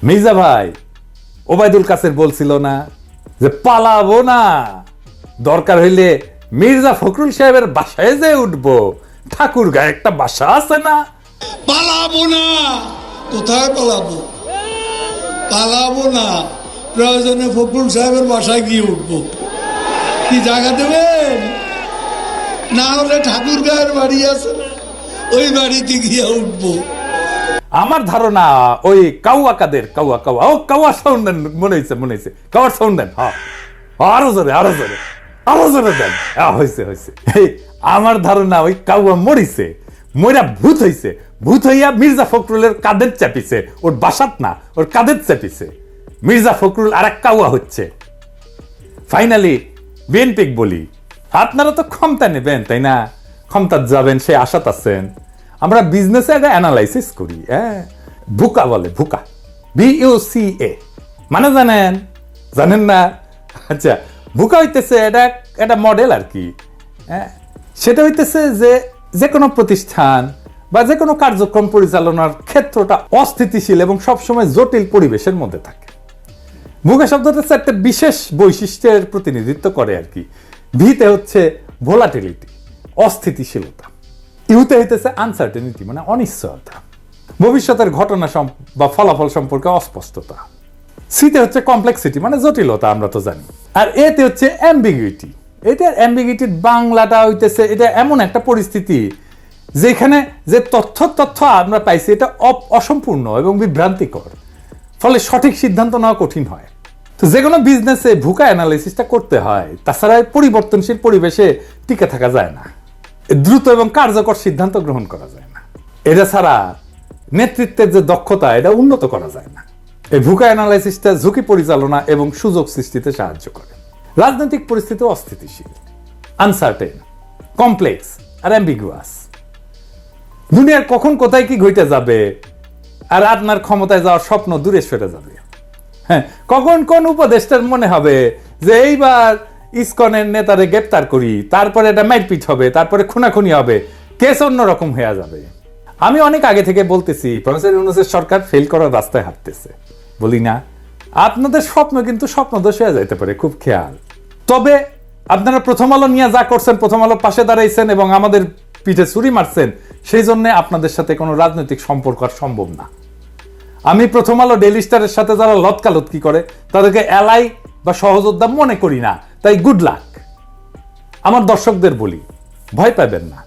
মির্জা ভাই ওবায়দুল কাসের বলছিল না যে পালাবো না, দরকার হইলে মির্জা ফখরুল সাহেবের বাসায় যে উঠবো, ঠাকুর গায়ে একটা বাসা আছে না। পালাবো না, কোথায় পালাবো? পালাবো না, প্রয়োজনে ফখরুল সাহেবের বাসায় গিয়ে উঠবো। কি জায়গা দেবেন? না হলে ঠাকুর গায়ের বাড়ি আছে, ওই বাড়িতে গিয়ে উঠবো। আমার ধারণা ওই কাউয়া কাদের কাউয়া কাউয়া ও কাউয়া সাউন্ড দেন, মনে হয়েছে কাউয়ার সাউন্ড দেন। হ্যাঁ, আরো জোরে দেন। হয়েছে। আমার ধারণা ওই কাউয়া মরিছে, মইরা ভূত হইয়া মির্জা ফখরুলের কাঁধে চাপিছে, ওর বাসাত না, ওর কাঁধে চাপিছে। মির্জা ফখরুল আর এক কাউয়া হচ্ছে। ফাইনালি বিএনপি বলি, আপনারা তো ক্ষমতা নেবেন তাই না, ক্ষমতা যাবেন সে আশাত আছেন। আমরা বিজনেসে একটা অ্যানালাইসিস করি, ভুকা বলে, ভুকা, BUCA মানে জানেন না? আচ্ছা, ভুকা হইতেছে এটা মডেল আর কি। সেটা হইতেছে যে কোনো প্রতিষ্ঠান বা যে কোনো কার্যক্রম পরিচালনার ক্ষেত্রটা অস্থিতিশীল এবং সবসময় জটিল পরিবেশের মধ্যে থাকে। ভুকা শব্দটা একটা বিশেষ বৈশিষ্ট্যের প্রতিনিধিত্ব করে আর কি। ভিতে হচ্ছে ভোলাটিলিটি, অস্থিতিশীলতা। ইউতে হইতেছে আনসার্টেনিটি মানে অনিশ্চয়তা, ভবিষ্যতের ঘটনা বা ফলাফল সম্পর্কে অস্পষ্টতা। সিতে হচ্ছে কমপ্লেক্সিটি মানে জটিলতা, আমরা তো জানি। আর এতে হচ্ছে অ্যাম্বিগুইটি। এটার অ্যাম্বিগুইটির বাংলাটা হইতেছে এটা এমন একটা পরিস্থিতি যেখানে যে তথ্য আমরা পাইছি এটা অসম্পূর্ণ এবং বিভ্রান্তিকর, ফলে সঠিক সিদ্ধান্ত নেওয়া কঠিন হয়। তো যে কোনো বিজনেসে ভুকা অ্যানালাইসিসটা করতে হয়, তাছাড়া পরিবর্তনশীল পরিবেশে টিকে থাকা যায় না, দ্রুত এবং কার্যকর সিদ্ধান্ত গ্রহণ করা যায় না। এটা ছাড়া নেতৃত্বের যে দক্ষতা এটা উন্নত করা যায় না। এই ভুকা অ্যানালাইসিসটা ঝুঁকি পরিচালনা এবং সুযোগ সৃষ্টিতে সাহায্য করে। রাজনৈতিক পরিস্থিতি অস্থিতিশীল, আনসার্টেন, কমপ্লেক্স আর অ্যাম্বিগুয়াস। দুনিয়ার কখন কোথায় কি ঘটে যাবে আর আপনার ক্ষমতায় যাওয়ার স্বপ্ন দূরে সরে যাবে। হ্যাঁ, কখন কোন উপদেষ্টার মনে হবে যে এইবার ইসকনের নেতারে গ্রেপ্তার করি, তারপরে এটা মারপিট হবে, তারপরে খুনাখুনি হবে, কেস অন্যরকম হয়ে যাবে। আমি অনেক আগে থেকে বলতেছি প্রফেসর ইউনূসের সরকার ফেল করার রাস্তায় হাঁটতেছে, বলি না? আপনাদের স্বপ্ন কিন্তু স্বপ্নদোষ হয়ে যাইতে পারে, খুব খেয়াল। তবে আপনারা প্রথম আলো নিয়ে যা করছেন, প্রথম আলো পাশে দাঁড়াইছেন এবং আমাদের পিঠে ছুরি মারছেন, সেই জন্য আপনাদের সাথে কোনো রাজনৈতিক সম্পর্ক আর সম্ভব না। আমি প্রথম আলো ডেইলি স্টারের সাথে যারা লতকালতকি করে তাদেরকে এলাই বা সহযোদ্ধা মনে করি না, তাই গুড লাক। আমার দর্শকদের বলি, ভয় পাবেন না,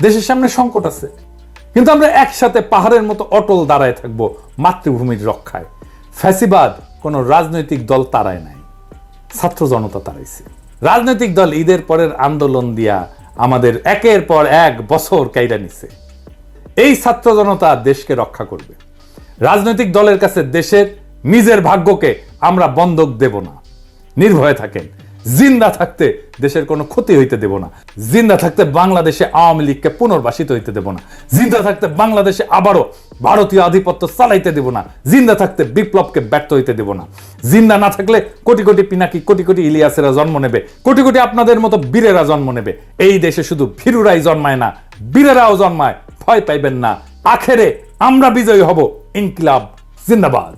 দেশের সামনে সংকট আছে, কিন্তু আমরা একসাথে পাহাড়ের মতো অটল দাঁড়ায় থাকবো মাতৃভূমির রক্ষায়। ফ্যাসিবাদ কোন রাজনৈতিক দল তাড়ায় নাই, ছাত্র জনতা তাড়াইছে। রাজনৈতিক দল ঈদের পরের আন্দোলন দিয়া আমাদের একের পর এক বছর কাইরা নিছে। এই ছাত্র জনতা দেশকে রক্ষা করবে। রাজনৈতিক দলের কাছে দেশের নিজের ভাগ্যকে আমরা বন্ধক দেব না। নির্ভয়ে থাকেন, জিন্দা থাকতে দেশের কোনো ক্ষতি হইতে দেব না। জিন্দা থাকতে বাংলাদেশে আওয়ামী লীগকে পুনর্বাসিত হইতে দেব না। জিন্দা থাকতে বাংলাদেশে আবারও ভারতীয় আধিপত্য চালাইতে দেব না। জিন্দা থাকতে বিপ্লবকে ব্যর্থ হইতে দেব না। জিন্দা না থাকলে কোটি কোটি পিনাকি, কোটি কোটি ইলিয়াসেরা জন্ম নেবে, কোটি কোটি আপনাদের মতো বীরেরা জন্ম নেবে। এই দেশে শুধু ভীরুরাই জন্মায় না, বীরেরাও জন্মায়। ভয় পাইবেন না, আখেরে আমরা বিজয়ী হব। ইনকিলাব জিন্দাবাদ।